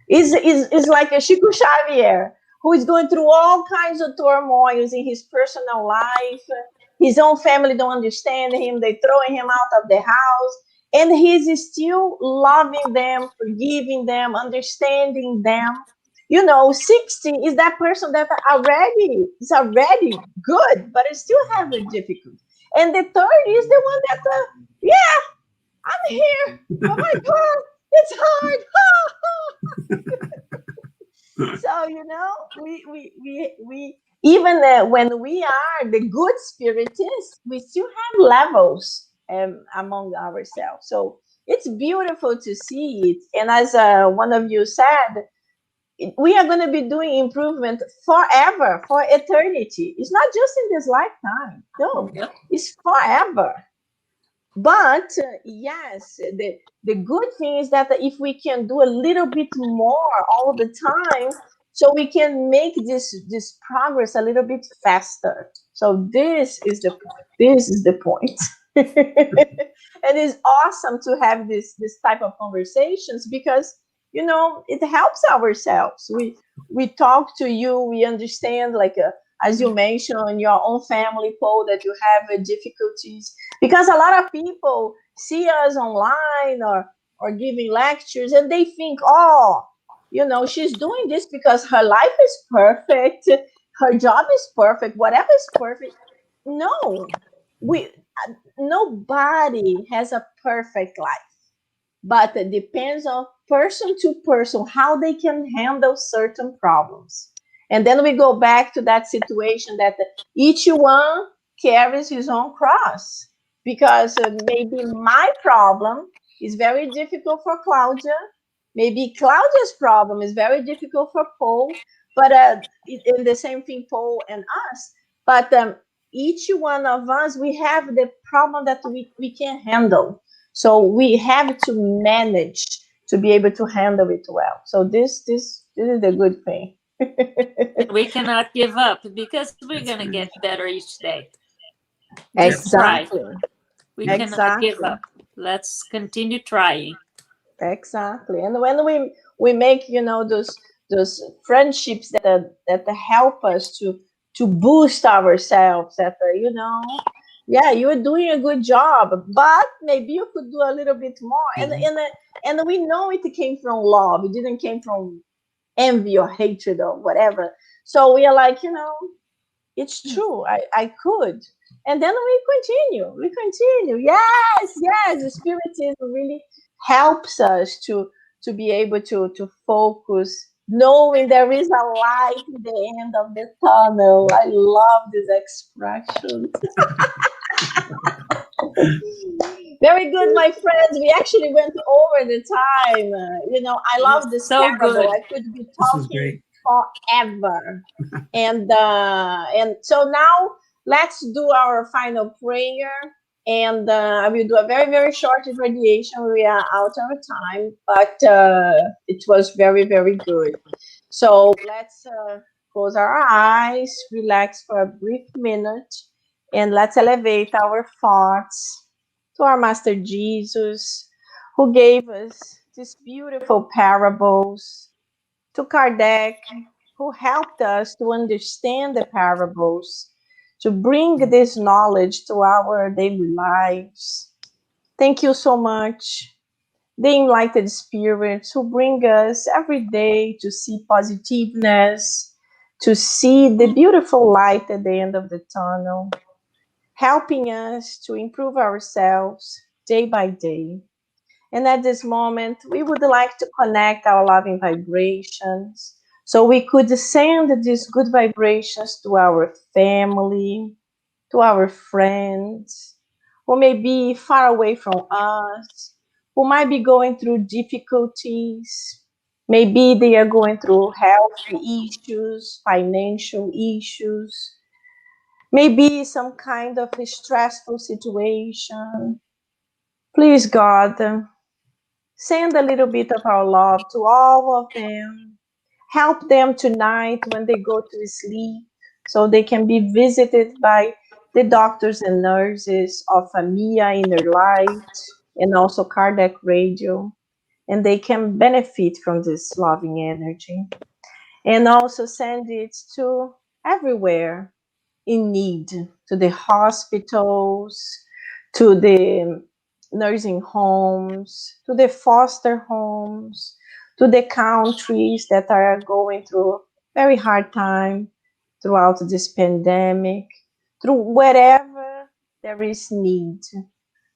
Is like a Chico Xavier, who is going through all kinds of turmoils in his personal life. His own family don't understand him. They're throwing him out of the house. And he's still loving them, forgiving them, understanding them. You know, 60 is that person that is already good, but it still have a difficulty. And the 30 is the one that, yeah, I'm here. Oh my God, it's hard. So, you know, we even when we are the good spiritists, we still have levels among ourselves. So it's beautiful to see it. And as one of you said, we are going to be doing improvement forever, for eternity. It's not just in this lifetime. No, it's forever. But yes, the good thing is that if we can do a little bit more all the time, so we can make this progress a little bit faster. So this is the point. This is the point. And it's awesome to have this type of conversations, because you know it helps ourselves. We talk to you, we understand, like as you mentioned in your own family, Paul, that you have difficulties, because a lot of people see us online or giving lectures, and they think, oh, you know, she's doing this because her life is perfect, her job is perfect, whatever is perfect. No, we nobody has a perfect life, but it depends on person to person how they can handle certain problems. And then we go back to that situation that each one carries his own cross, because maybe my problem is very difficult for Claudia, maybe Claudia's problem is very difficult for Paul, but in the same thing, Paul and us. But each one of us, we have the problem that we can handle, so we have to manage to be able to handle it well. So this is the good thing. We cannot give up, because we're going to get better each day. Just Exactly. try. We cannot give up. Let's continue trying. Exactly. And when we make, you know, those friendships that help us to boost ourselves, that you know, yeah, you're doing a good job, but maybe you could do a little bit more. And we know it came from love. It didn't came from envy or hatred or whatever. So we are like, you know, it's true. I could. And then we continue. Yes, the spiritism really helps us to be able to focus, knowing there is a light in the end of the tunnel. I love this expression. Very good, my friends. We actually went over the time. You know, I love this so parable. good. I could be talking forever. And so now let's do our final prayer. And I will do a very, very short irradiation. We are out of time, but it was very, very good. So let's close our eyes, relax for a brief minute, and let's elevate our thoughts to our Master Jesus, who gave us these beautiful parables, to Kardec, who helped us to understand the parables, to bring this knowledge to our daily lives. Thank you so much, the enlightened spirits who bring us every day to see positiveness, to see the beautiful light at the end of the tunnel, helping us to improve ourselves day by day. And at this moment, we would like to connect our loving vibrations, so we could send these good vibrations to our family, to our friends, who may be far away from us, who might be going through difficulties. Maybe they are going through health issues, financial issues, maybe some kind of a stressful situation. Please, God, send a little bit of our love to all of them, help them tonight when they go to sleep, so they can be visited by the doctors and nurses of Mia Inner Light and also Kardec Radio, and they can benefit from this loving energy. And also send it to everywhere in need, to the hospitals, to the nursing homes, to the foster homes, to the countries that are going through very hard time throughout this pandemic, through wherever there is need.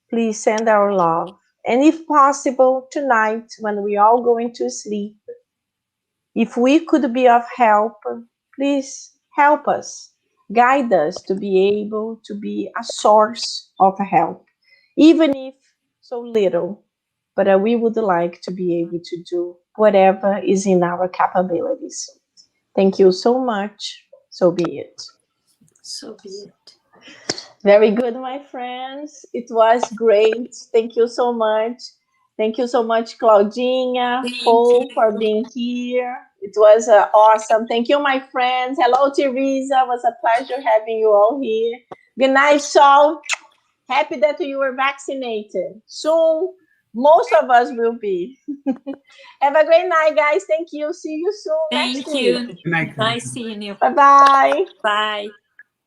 Please send our love. And if possible, tonight, when we all going to sleep, if we could be of help, please help us, guide us to be able to be a source of help, even if so little. But we would like to be able to do whatever is in our capabilities. Thank you so much. So be it. So be it. Very good, my friends. It was great. Thank you so much. Thank you so much, Claudinha, Thank Paul, you. for being here. It was awesome. Thank you, my friends. Hello, Teresa. It was a pleasure having you all here. Good night, Sol. Happy that you were vaccinated. Soon, most of us will be. Have a great night, guys. Thank you. See you soon next Thank week. you. Good night. Nice seeing you. Bye-bye. Bye.